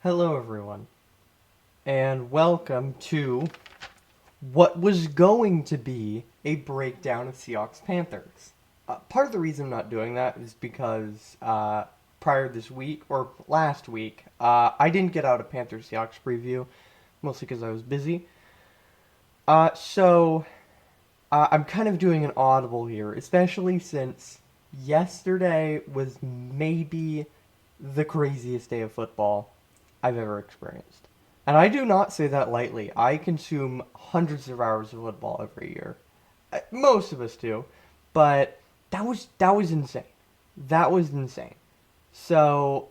Hello, everyone, and welcome to what was going to be a breakdown of Seahawks Panthers. Part of the reason I'm not doing that is because prior this week, or last week, I didn't get out a Panthers Seahawks preview, mostly because I was busy. So I'm kind of doing an audible here, especially since yesterday was maybe the craziest day of football I've ever experienced. And I do not say that lightly. I consume hundreds of hours of football every year. Most of us do, but that was insane. That was insane. So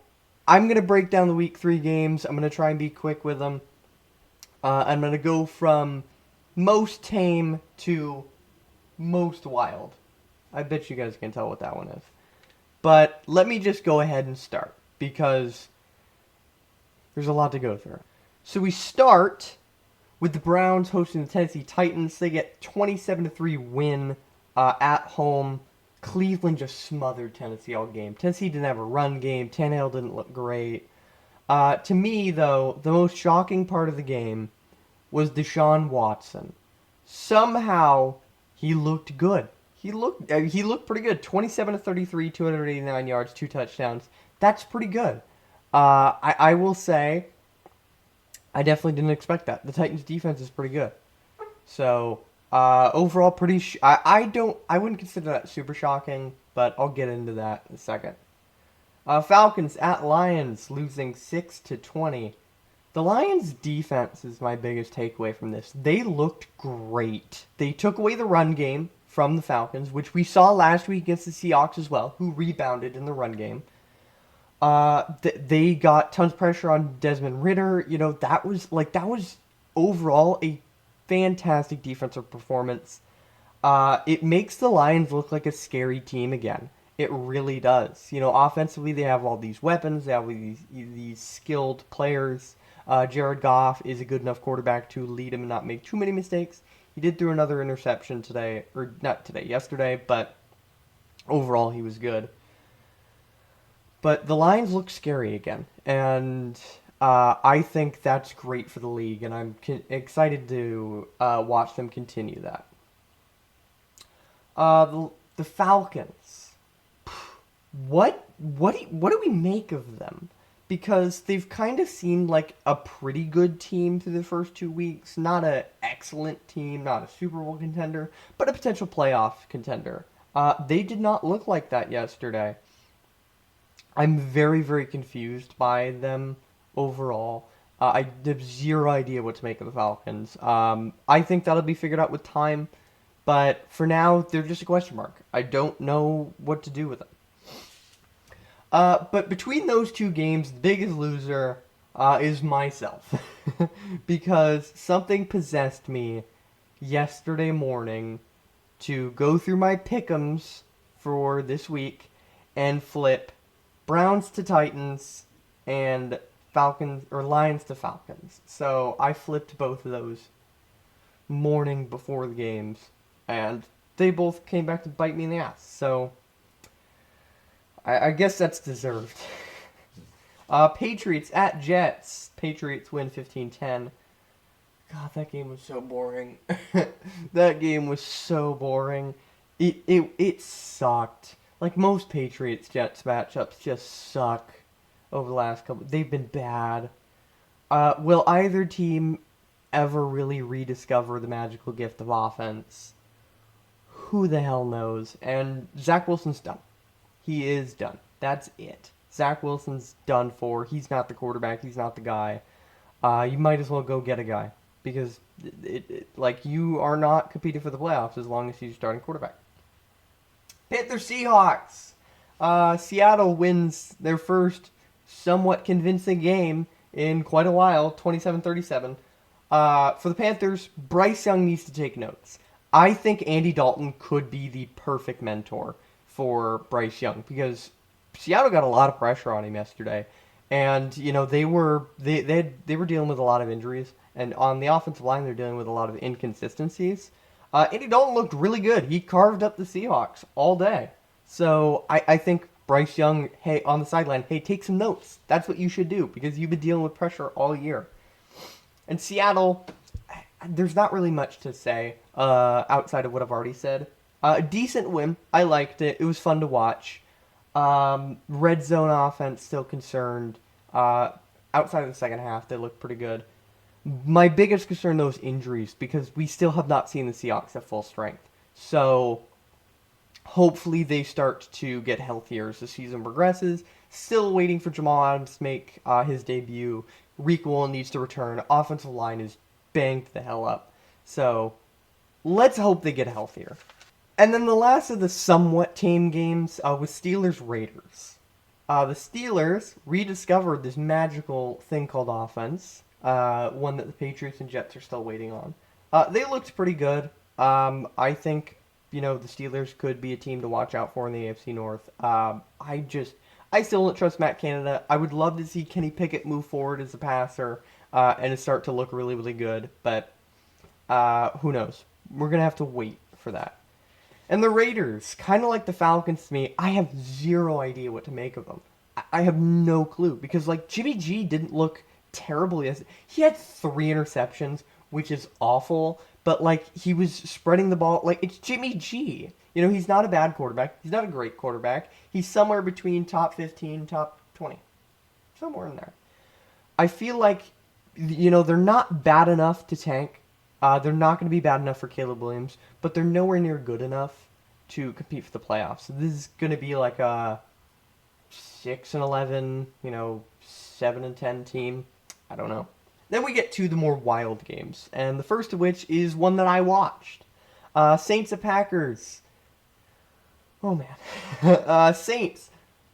I'm gonna break down the week 3 games. I'm gonna try and be quick with them. I'm gonna go from most tame to most wild. I bet you guys can tell what that one is. But let me just go ahead and start because there's a lot to go through. So we start with the Browns hosting the Tennessee Titans. They get 27-3 win at home. Cleveland just smothered Tennessee all game. Tennessee didn't have a run game. Tannehill didn't look great. To me, though, the most shocking part of the game was Deshaun Watson. Somehow, he looked good. He looked pretty good. 27-33, 289 yards, 2 touchdowns. That's pretty good. I will say, I definitely didn't expect that. The Titans' defense is pretty good. So overall, pretty. I wouldn't consider that super shocking, but I'll get into that in a second. Falcons at Lions losing 6-20. The Lions' defense is my biggest takeaway from this. They looked great. They took away the run game from the Falcons, which we saw last week against the Seahawks as well, who rebounded in the run game. They got tons of pressure on Desmond Ridder. You know, that was overall a fantastic defensive performance. It makes the Lions look like a scary team again. It really does. You know, offensively they have all these weapons. They have these skilled players. Jared Goff is a good enough quarterback to lead him and not make too many mistakes. He did throw another interception today, or not today, yesterday, but overall he was good. But the Lions look scary again, and I think that's great for the league, and I'm excited to watch them continue that. The Falcons. What do we make of them? Because they've kind of seemed like a pretty good team through the first 2 weeks. Not an excellent team, not a Super Bowl contender, but a potential playoff contender. They did not look like that yesterday. I'm very, very confused by them overall. I have zero idea what to make of the Falcons. I think that'll be figured out with time, but for now, they're just a question mark. I don't know what to do with them. But between those 2 games, the biggest loser is myself. Because something possessed me yesterday morning to go through my pick'ems for this week and flip Browns to Titans and Falcons or Lions to Falcons. So I flipped both of those morning before the games, and they both came back to bite me in the ass. So I guess that's deserved. Patriots at Jets. Patriots win 15-10. God, that game was so boring. That game was so boring. It sucked. Like most Patriots Jets matchups just suck over the last couple. They've been bad. Will either team ever really rediscover the magical gift of offense? Who the hell knows? And Zach Wilson's done. He is done. That's it. Zach Wilson's done for. He's not the quarterback. He's not the guy. You might as well go get a guy because like you are not competing for the playoffs as long as he's your starting quarterback. Panthers Seahawks. Seattle wins their first somewhat convincing game in quite a while, 27-37. For the Panthers, Bryce Young needs to take notes. I think Andy Dalton could be the perfect mentor for Bryce Young because Seattle got a lot of pressure on him yesterday, and you know they were dealing with a lot of injuries, and on the offensive line they're dealing with a lot of inconsistencies. Andy Dalton looked really good. He carved up the Seahawks all day, so I think Bryce Young, hey, on the sideline, hey, take some notes. That's what you should do because you've been dealing with pressure all year. And Seattle, there's not really much to say outside of what I've already said. A decent win. I liked it. It was fun to watch. Red zone offense still concerned. Outside of the second half, they looked pretty good. My biggest concern, though, is injuries because we still have not seen the Seahawks at full strength. So hopefully they start to get healthier as the season progresses. Still waiting for Jamal Adams to make his debut. Reek Woolen needs to return. Offensive line is banged the hell up. So let's hope they get healthier. And then the last of the somewhat tame games was Steelers-Raiders. The Steelers rediscovered this magical thing called offense, one that the Patriots and Jets are still waiting on. They looked pretty good. I think, the Steelers could be a team to watch out for in the AFC North. I still don't trust Matt Canada. I would love to see Kenny Pickett move forward as a passer and start to look really, really good. But who knows? We're going to have to wait for that. And the Raiders, kind of like the Falcons to me, I have zero idea what to make of them. I have no clue because Jimmy G didn't look terrible. He had 3 interceptions, which is awful. But he was spreading the ball. It's Jimmy G. He's not a bad quarterback. He's not a great quarterback. He's somewhere between top 15, top 20, somewhere in there. I feel like they're not bad enough to tank. They're not going to be bad enough for Caleb Williams, but they're nowhere near good enough to compete for the playoffs. So this is going to be like a 6-11, 7-10 team. I don't know. Then we get to the more wild games, and the first of which is one that I watched. Saints at Packers. Oh man, Saints.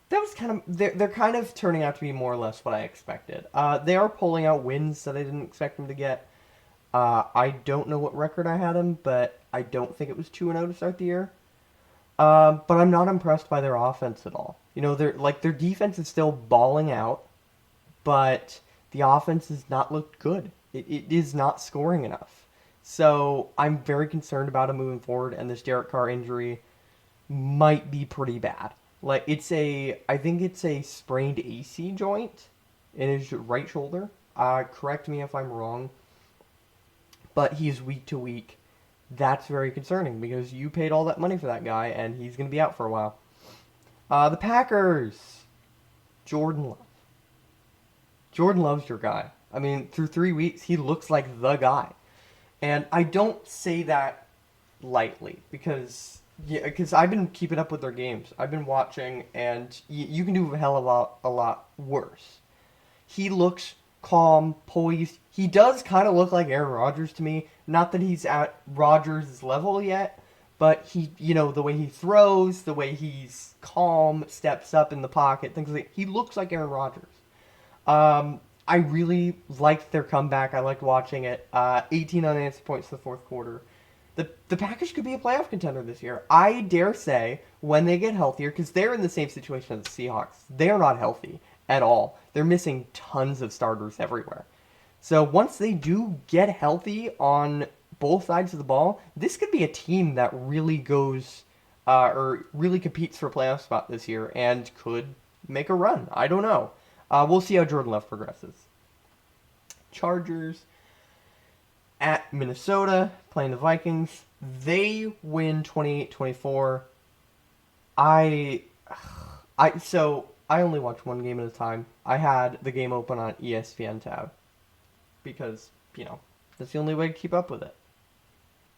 That was they're kind of turning out to be more or less what I expected. They are pulling out wins that I didn't expect them to get. I don't know what record I had them, but I don't think it was 2-0 to start the year. But I'm not impressed by their offense at all. Their defense is still balling out, but the offense has not looked good. It is not scoring enough. So I'm very concerned about him moving forward, and this Derek Carr injury might be pretty bad. I think it's a sprained AC joint in his right shoulder. Correct me if I'm wrong. But he's week to week. That's very concerning because you paid all that money for that guy, and he's going to be out for a while. The Packers. Jordan Love. Jordan Love's your guy. I mean, through 3 weeks, he looks like the guy. And I don't say that lightly because I've been keeping up with their games. I've been watching, and you can do a hell of a lot worse. He looks calm, poised. He does kind of look like Aaron Rodgers to me. Not that he's at Rodgers' level yet, but the way he throws, the way he's calm, steps up in the pocket, things like that. He looks like Aaron Rodgers. I really liked their comeback. I liked watching it. 18 unanswered points in the fourth quarter. The Packers could be a playoff contender this year. I dare say when they get healthier, because they're in the same situation as the Seahawks. They're not healthy at all. They're missing tons of starters everywhere. So once they do get healthy on both sides of the ball, this could be a team that really goes or really competes for a playoff spot this year and could make a run. I don't know. We'll see how Jordan Love progresses. Chargers at Minnesota, playing the Vikings. They win 28-24. So I only watch one game at a time. I had the game open on ESPN tab because, that's the only way to keep up with it.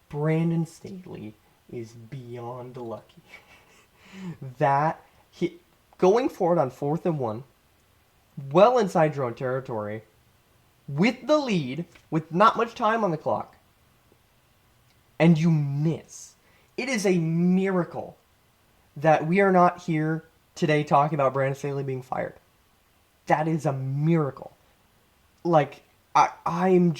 Brandon Staley is beyond lucky. Going forward on 4th and 1, well inside your own territory, with the lead, with not much time on the clock, and you miss. It is a miracle that we are not here today talking about Brandon Staley being fired. That is a miracle. I'm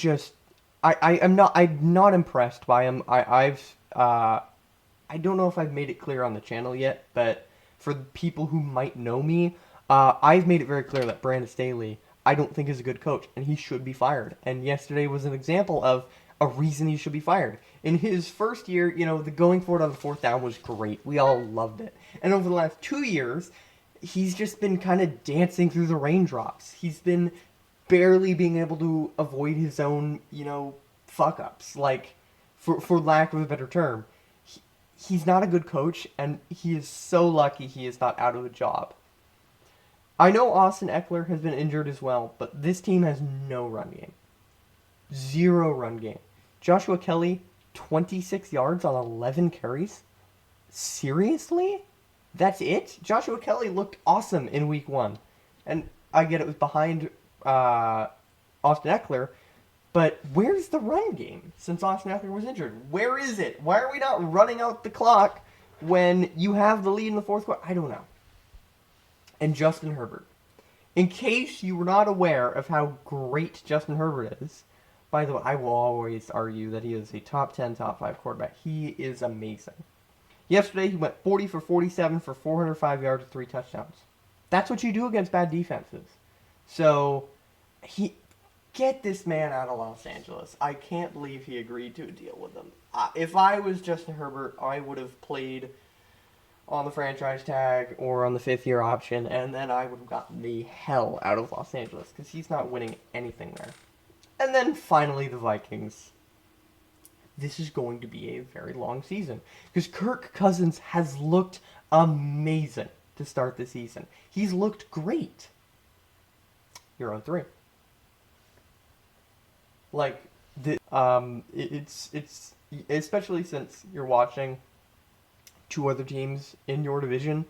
not impressed by him. I don't know if I've made it clear on the channel yet, but for the people who might know me, I've made it very clear that Brandon Staley, I don't think is a good coach, and he should be fired. And yesterday was an example of a reason he should be fired. In his first year, the going forward on the 4th down was great. We all loved it. And over the last 2 years, he's just been kind of dancing through the raindrops. He's been barely being able to avoid his own, fuck ups. Like, for lack of a better term, he's not a good coach, and he is so lucky he is not out of a job. I know Austin Eckler has been injured as well, but this team has no run game. Zero run game. Joshua Kelly, 26 yards on 11 carries? Seriously? That's it? Joshua Kelly looked awesome in week 1. And I get it was behind Austin Eckler, but where's the run game since Austin Eckler was injured? Where is it? Why are we not running out the clock when you have the lead in the fourth quarter? I don't know. And Justin Herbert. In case you were not aware of how great Justin Herbert is, by the way, I will always argue that he is a top 10, top 5 quarterback. He is amazing. Yesterday, he went 40 for 47 for 405 yards and 3 touchdowns. That's what you do against bad defenses. So, get this man out of Los Angeles. I can't believe he agreed to a deal with them. If I was Justin Herbert, I would have played on the franchise tag or on the 5th-year option, and then I would have gotten the hell out of Los Angeles because he's not winning anything there. And then finally the Vikings. This is going to be a very long season because Kirk Cousins has looked amazing to start the season. He's looked great. You're on 3. Like, it's especially since you're watching 2 other teams in your division.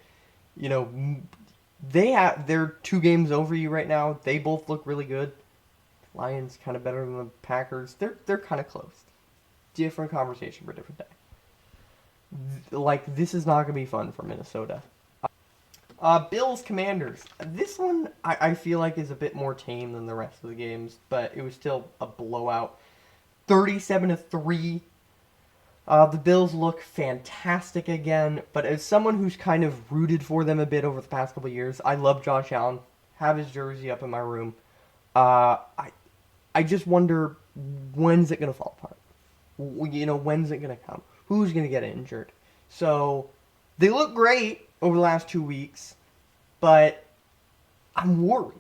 They're 2 games over you right now. They both look really good. Lions kind of better than the Packers. They're kind of close. Different conversation for a different day. Like, this is not going to be fun for Minnesota. Bills Commanders. This one I feel like is a bit more tame than the rest of the games, but it was still a blowout. 37-3. The Bills look fantastic again, but as someone who's kind of rooted for them a bit over the past couple of years, I love Josh Allen. Have his jersey up in my room. I just wonder, when's it going to fall apart? When's it going to come? Who's going to get injured? So, they look great over the last 2 weeks, but I'm worried,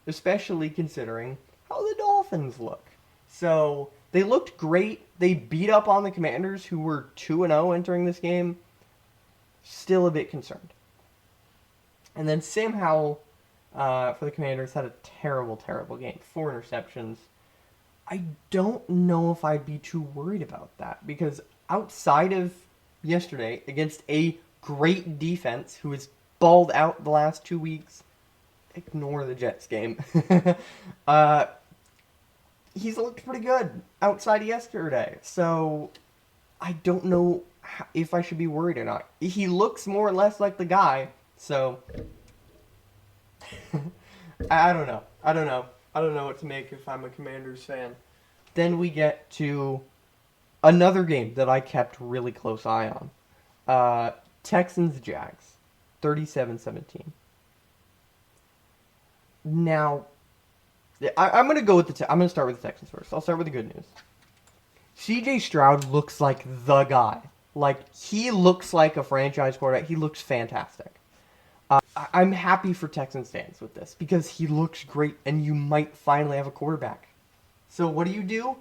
especially considering how the Dolphins look. So, they looked great. They beat up on the Commanders, who were 2-0 entering this game. Still a bit concerned. And then Sam Howell, for the Commanders, had a terrible, terrible game. 4 interceptions. I don't know if I'd be too worried about that, because outside of yesterday, against a great defense who has balled out the last 2 weeks, ignore the Jets game, he's looked pretty good outside of yesterday. So I don't know if I should be worried or not. He looks more or less like the guy, so I don't know. I don't know what to make if I'm a Commanders fan. Then we get to another game that I kept really close eye on. Texans-Jags, 37-17. Now, I'm going to go with I'm going to start with the Texans first. I'll start with the good news. CJ Stroud looks like the guy. Like, he looks like a franchise quarterback. He looks fantastic. I'm happy for Texans fans with this because he looks great and you might finally have a quarterback. So what do?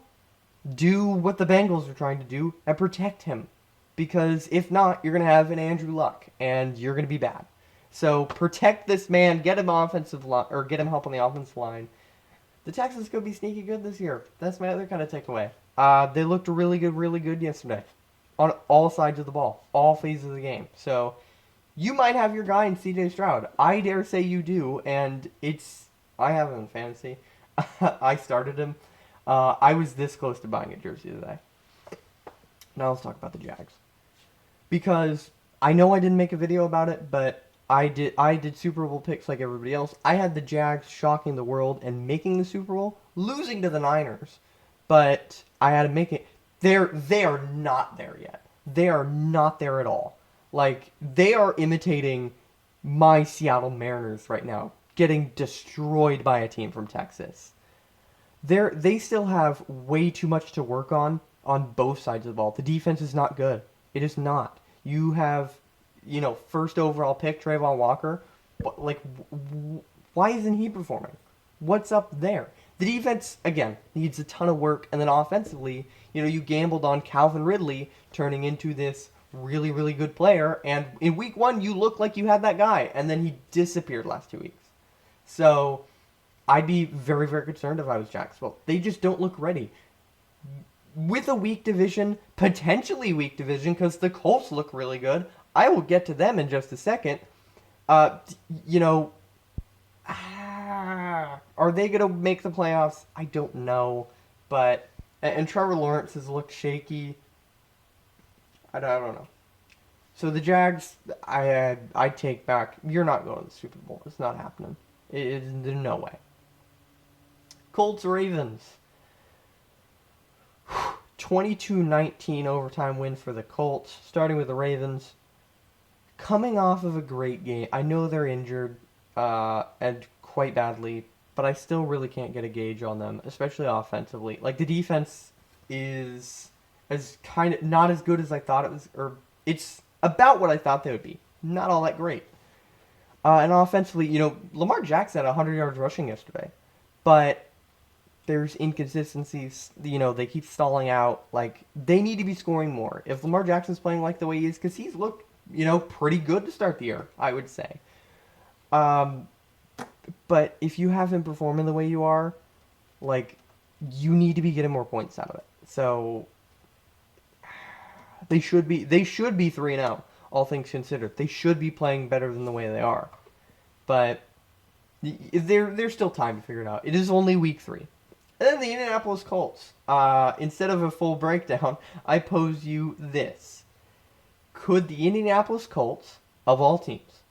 Do what the Bengals are trying to do and protect him. Because if not, you're going to have an Andrew Luck and you're going to be bad. So protect this man, get him offensive line, or get him help on the offensive line. The Texans could be sneaky good this year. That's my other kind of takeaway. They looked really good yesterday. On all sides of the ball. All phases of the game. So you might have your guy in CJ Stroud. I dare say you do, and I have him in fantasy. I started him. I was this close to buying a jersey today. Now let's talk about the Jags. Because I know I didn't make a video about it, but I did Super Bowl picks like everybody else. I had the Jags shocking the world and making the Super Bowl, losing to the Niners. But I had to make it. They are not there yet. They are not there at all. Like, they are imitating my Seattle Mariners right now, getting destroyed by a team from Texas. They still have way too much to work on both sides of the ball. The defense is not good. It is not. You have, first overall pick, Trayvon Walker. Like, why isn't he performing? What's up there? The defense, again, needs a ton of work. And then offensively, you gambled on Calvin Ridley turning into this really, really good player. And in week one, you looked like you had that guy. And then he disappeared last 2 weeks. So I'd be very, very concerned if I was Jacksonville. They just don't look ready. With a weak division, potentially weak division, because the Colts look really good. I will get to them in just a second. Uh, you know, are they going to make the playoffs? I don't know. But, and Trevor Lawrence has looked shaky. I don't know. So the Jags, I take back. You're not going to the Super Bowl. It's not happening. There's no way. Colts Ravens. 22-19 overtime win for the Colts. Starting with the Ravens. Coming off of a great game. I know they're injured and quite badly, but I still really can't get a gauge on them, especially offensively. Like, the defense is kind of not as good as I thought it was, or it's about what I thought they would be. Not all that great. And offensively, Lamar Jackson had 100 yards rushing yesterday, but there's inconsistencies. They keep stalling out. Like, they need to be scoring more. If Lamar Jackson's playing like the way he is, because he's looked, pretty good to start the year, I would say. But if you have him performing the way you are, like, you need to be getting more points out of it. So they should be 3-0, all things considered. They should be playing better than the way they are. But there's still time to figure it out. It is only week 3. And then the Indianapolis Colts. Instead of a full breakdown, I pose you this. Could the Indianapolis Colts, of all teams,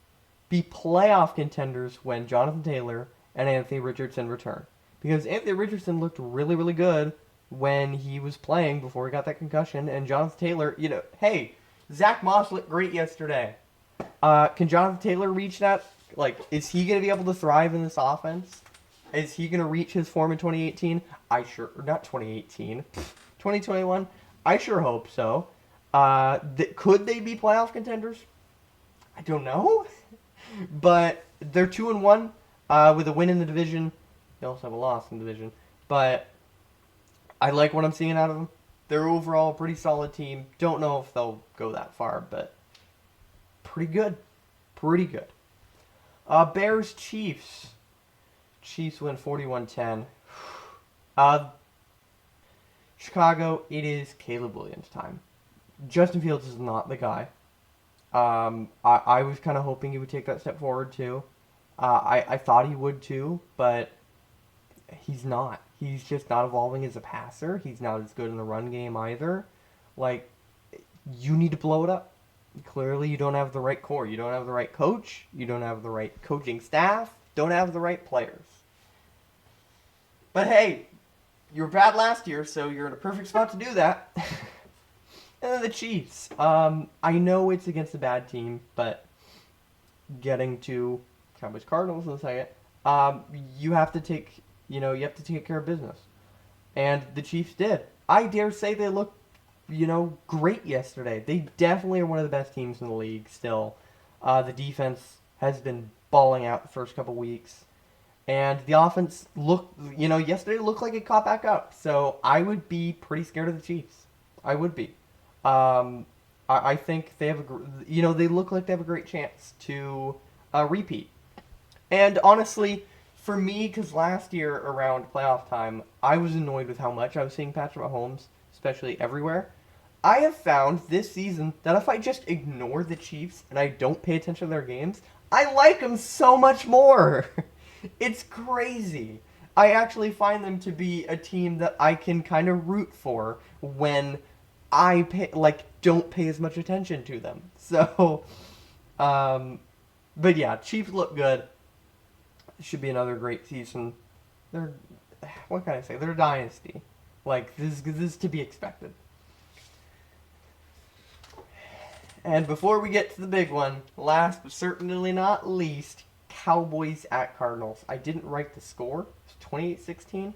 be playoff contenders when Jonathan Taylor and Anthony Richardson return? Because Anthony Richardson looked really, really good when he was playing before he got that concussion. And Jonathan Taylor, hey, Zach Moss looked great yesterday. Can Jonathan Taylor reach that? Like, is he going to be able to thrive in this offense? Is he going to reach his form in 2018? Not 2018, 2021. I sure hope so. Could they be playoff contenders? I don't know. But they're 2-1 with a win in the division. They also have a loss in the division. But I like what I'm seeing out of them. They're overall a pretty solid team. Don't know if they'll go that far, but pretty good. Pretty good. Bears Chiefs. Chiefs win 41-10. Chicago, it is Caleb Williams' time. Justin Fields is not the guy. I was kind of hoping he would take that step forward too. I thought he would too, but he's not. He's just not evolving as a passer. He's not as good in the run game either. Like, you need to blow it up. Clearly, you don't have the right core. You don't have the right coach. You don't have the right coaching staff. Don't have the right players. But hey, you were bad last year, so you're in a perfect spot to do that. And then the Chiefs. I know it's against a bad team, but getting to Cowboys Cardinals in a second, you have to take care of business. And the Chiefs did. I dare say they looked, great yesterday. They definitely are one of the best teams in the league still. The defense has been balling out the first couple weeks. And the offense yesterday looked like it caught back up. So I would be pretty scared of the Chiefs. I would be. I think they have they look like they have a great chance to repeat. And honestly, for me, because last year around playoff time, I was annoyed with how much I was seeing Patrick Mahomes, especially everywhere. I have found this season that if I just ignore the Chiefs and I don't pay attention to their games, I like them so much more. It's crazy. I actually find them to be a team that I can kind of root for when I don't pay as much attention to them. So, but yeah, Chiefs look good. It should be another great season. What can I say? They're a dynasty. Like, this is to be expected. And before we get to the big one, last but certainly not least, Cowboys at Cardinals. I didn't write the score. It's 28-16.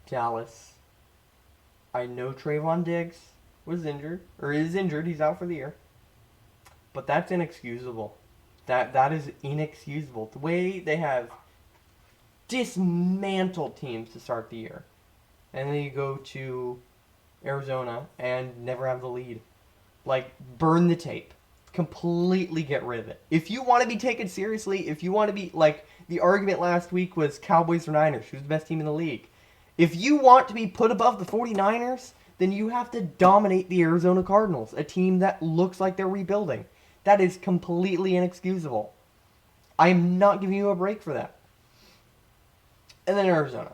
Dallas. I know Trayvon Diggs was injured, or is injured. He's out for the year. But that's inexcusable. That is inexcusable. The way they have dismantled teams to start the year, and then you go to Arizona and never have the lead. Like, burn the tape. Completely get rid of it. If you want to be taken seriously, if you want to be, like, the argument last week was Cowboys or Niners, who's the best team in the league. If you want to be put above the 49ers, then you have to dominate the Arizona Cardinals, a team that looks like they're rebuilding. That is completely inexcusable. I'm not giving you a break for that. And then Arizona.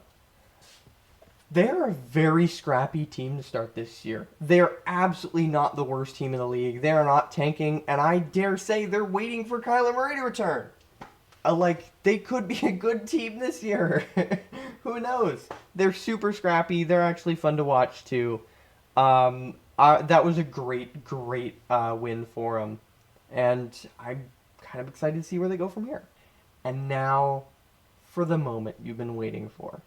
They're a very scrappy team to start this year. They're absolutely not the worst team in the league. They're not tanking, and I dare say they're waiting for Kyler Murray to return. They could be a good team this year. Who knows? They're super scrappy. They're actually fun to watch, too. That was a great win for them. And I'm kind of excited to see where they go from here. And now, for the moment you've been waiting for.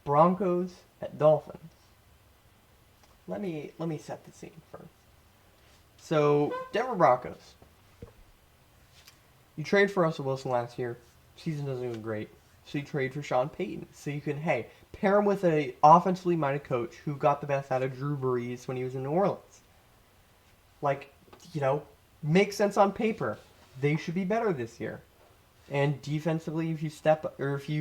Broncos at Dolphins. Let me set the scene first. So, Denver Broncos. You trade for Russell Wilson last year. Season doesn't go great. So you trade for Sean Payton. So you can, pair him with an offensively minded coach who got the best out of Drew Brees when he was in New Orleans. Makes sense on paper. They should be better this year. And defensively, if you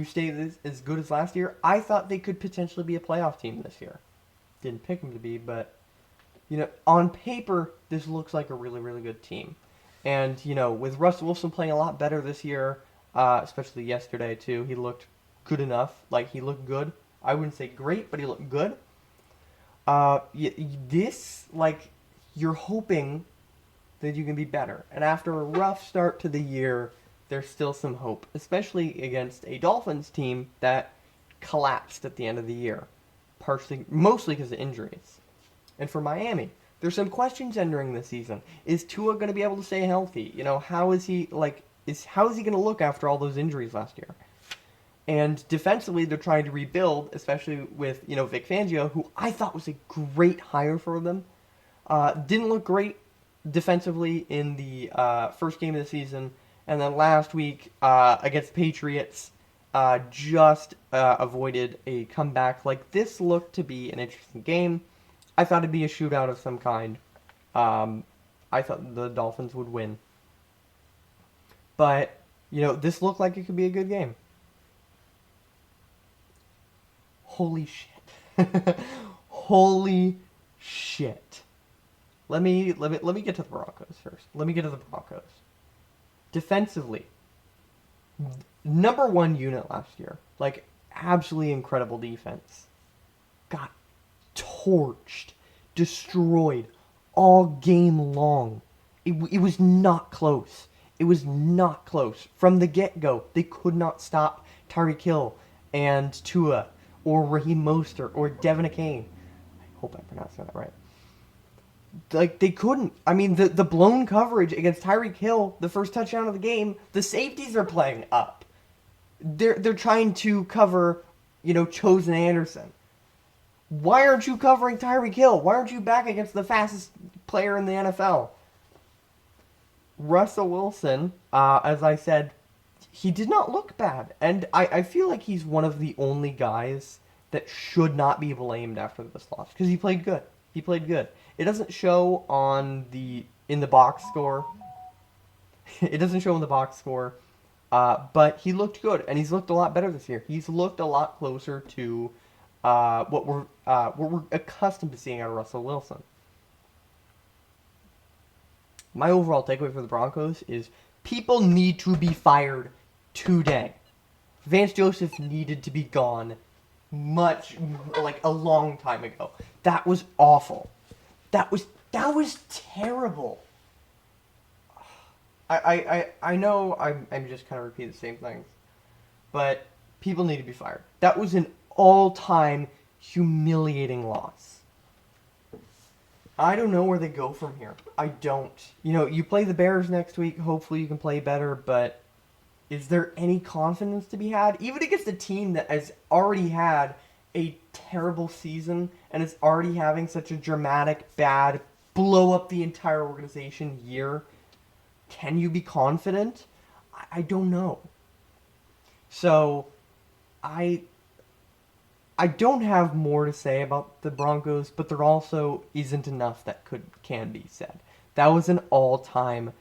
stay as good as last year, I thought they could potentially be a playoff team this year. Didn't pick them to be, but on paper, this looks like a really, really good team. And with Russell Wilson playing a lot better this year, especially yesterday too, he looked good enough. He looked good. I wouldn't say great, but he looked good. You're hoping that you can be better. And after a rough start to the year, there's still some hope, especially against a Dolphins team that collapsed at the end of the year, mostly because of injuries. And for Miami, there's some questions entering the season. Is Tua going to be able to stay healthy? How is he going to look after all those injuries last year? And defensively, they're trying to rebuild, especially with Vic Fangio, who I thought was a great hire for them. Didn't look great defensively in the first game of the season. And then last week against the Patriots, just avoided a comeback. This looked to be an interesting game. I thought it'd be a shootout of some kind. I thought the Dolphins would win. But, this looked like it could be a good game. Holy shit. Holy shit. Let me get to the Broncos first. Let me get to the Broncos. Defensively, number one unit last year. Absolutely incredible defense. Got torched, destroyed all game long. It was not close. It was not close. From the get-go, they could not stop Tyreek Hill and Tua or Raheem Mostert or Devin Achane. I hope I pronounced that right. They couldn't. I mean, the blown coverage against Tyreek Hill, the first touchdown of the game, the safeties are playing up. They're trying to cover, Chosen Anderson. Why aren't you covering Tyreek Hill? Why aren't you back against the fastest player in the NFL? Russell Wilson, as I said, he did not look bad. And I feel like he's one of the only guys that should not be blamed after this loss. Because he played good. He played good. It doesn't show in the box score. It doesn't show in the box score. But he looked good. And he's looked a lot better this year. He's looked a lot closer to what we're accustomed to seeing out of Russell Wilson. My overall takeaway for the Broncos is people need to be fired today. Vance Joseph needed to be gone a long time ago. That was awful. That was terrible. I know I'm just kind of repeating the same things, but people need to be fired. That was an all-time humiliating loss. I don't know where they go from here. I don't. You play the Bears next week. Hopefully you can play better, but is there any confidence to be had? Even against a team that has already had a terrible season and is already having such a dramatic, bad, blow up the entire organization year. Can you be confident? I don't know. So, I I don't have more to say about the Broncos, but there also isn't enough that can be said. That was an all-time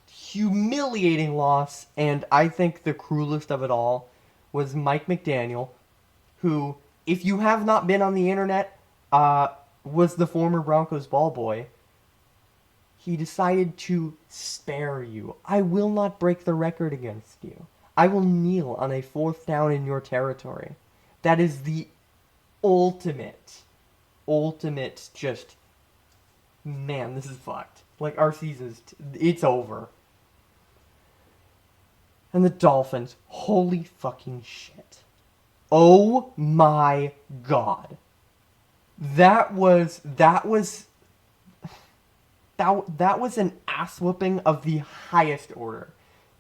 humiliating loss, and I think the cruelest of it all was Mike McDaniel, who, if you have not been on the internet, was the former Broncos ball boy. He decided to spare you. I will not break the record against you. I will kneel on a 4th down in your territory. That is the ultimate just, man, this is fucked. Like, our season's, it's over. And the Dolphins, holy fucking shit. Oh my god. That was an ass whooping of the highest order.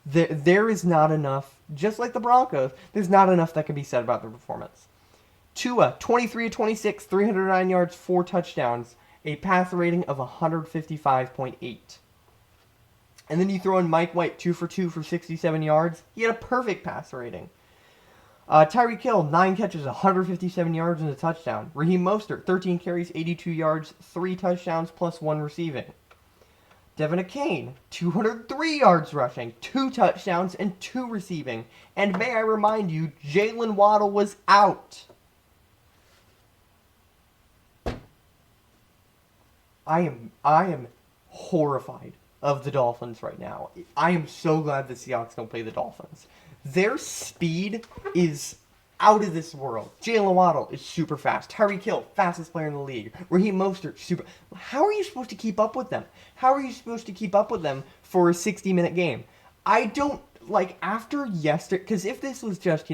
There is not enough, just like the Broncos, there's not enough that can be said about the performance. Tua, 23 of 26, 309 yards, 4 touchdowns, a passer rating of 155.8. And then you throw in Mike White, 2 for 2 for 67 yards. He had a perfect passer rating. Tyreek Hill, 9 catches, 157 yards, and a touchdown. Raheem Mostert, 13 carries, 82 yards, 3 touchdowns, plus 1 receiving. Devin Achane, 203 yards rushing, 2 touchdowns, and 2 receiving. And may I remind you, Jalen Waddle was out. I am horrified of the Dolphins right now. I am so glad the Seahawks don't play the Dolphins. Their speed is out of this world. Jalen Waddle is super fast. Tyreek Hill, fastest player in the league. Raheem Mostert, super. How are you supposed to keep up with them? How are you supposed to keep up with them for a 60-minute game? I don't, like, after yesterday, because if this was just,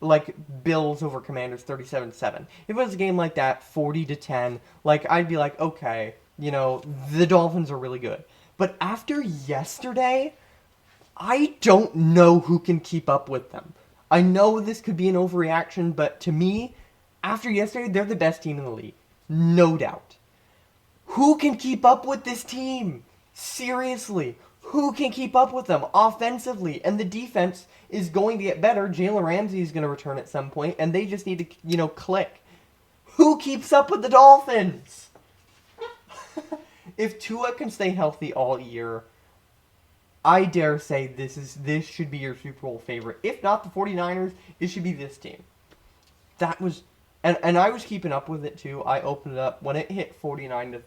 like Bills over Commanders 37-7, if it was a game like that, 40-10, like, I'd be like, okay, the Dolphins are really good. But after yesterday, I don't know who can keep up with them. I know this could be an overreaction, but to me, after yesterday, they're the best team in the league. No doubt. Who can keep up with this team? Seriously. Who can keep up with them offensively? And the defense is going to get better. Jalen Ramsey is going to return at some point, and they just need to, click. Who keeps up with the Dolphins? If Tua can stay healthy all year, I dare say this should be your Super Bowl favorite. If not the 49ers, it should be this team. That was, and I was keeping up with it too. I opened it up when it hit 49-20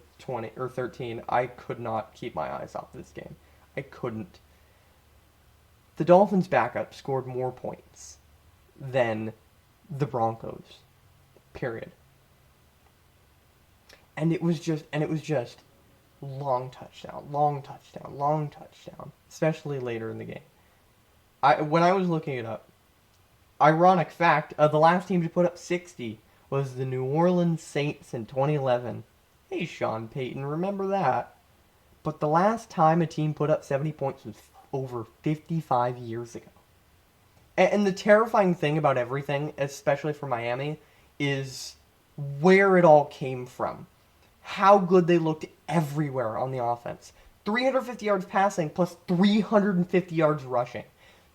or 13. I could not keep my eyes off this game. I couldn't. The Dolphins' backup scored more points than the Broncos. Period. And it was just long touchdown, especially later in the game. When I was looking it up, ironic fact, the last team to put up 60 was the New Orleans Saints in 2011. Hey, Sean Payton, remember that? But the last time a team put up 70 points was over 55 years ago. And the terrifying thing about everything, especially for Miami, is where it all came from. How good they looked everywhere on the offense. 350 yards passing plus 350 yards rushing.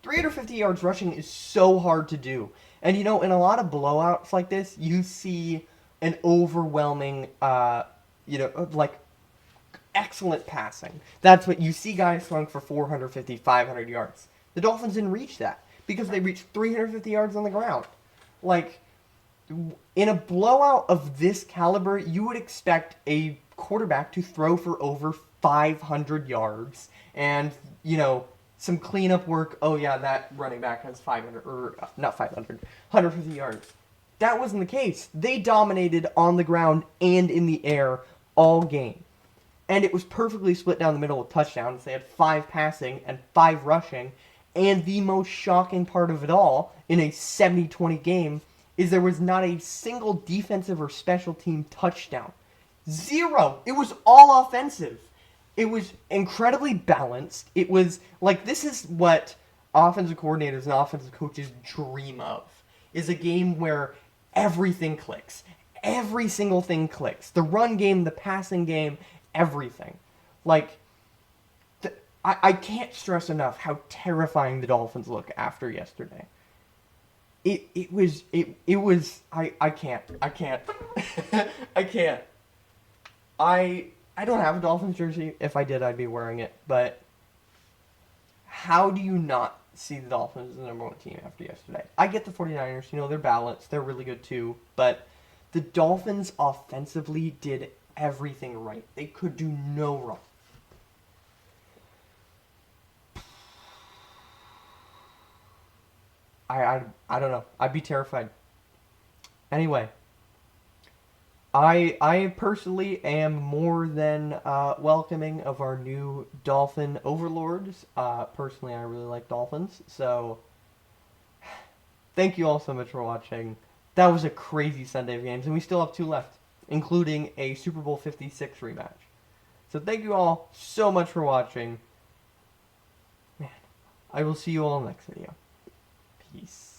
350 yards rushing is so hard to do. And in a lot of blowouts like this, you see an overwhelming, excellent passing. That's what you see, guys throwing for 450, 500 yards. The Dolphins didn't reach that because they reached 350 yards on the ground. In a blowout of this caliber, you would expect a quarterback to throw for over 500 yards and, some cleanup work. Oh, yeah, that running back has 500, or not 500, 150 yards. That wasn't the case. They dominated on the ground and in the air all game. And it was perfectly split down the middle with touchdowns. They had 5 passing and 5 rushing. And the most shocking part of it all, in a 70-20 game, is there was not a single defensive or special team touchdown. 0. It was all offensive. It was incredibly balanced. It was, this is what offensive coordinators and offensive coaches dream of, is a game where everything clicks. Every single thing clicks. The run game, the passing game, everything. I can't stress enough how terrifying the Dolphins look after yesterday. It was I can't I can't I don't have a Dolphins jersey. If I did, I'd be wearing it. But how do you not see the Dolphins as the number one team after yesterday? I get the 49ers, they're balanced. They're really good too. But the Dolphins offensively did everything right. They could do no wrong. I don't know. I'd be terrified. Anyway, I personally am more than welcoming of our new Dolphin overlords. Personally, I really like Dolphins, so thank you all so much for watching. That was a crazy Sunday of games, and we still have two left, including a Super Bowl 56 rematch. So thank you all so much for watching. Man, I will see you all next video. Peace.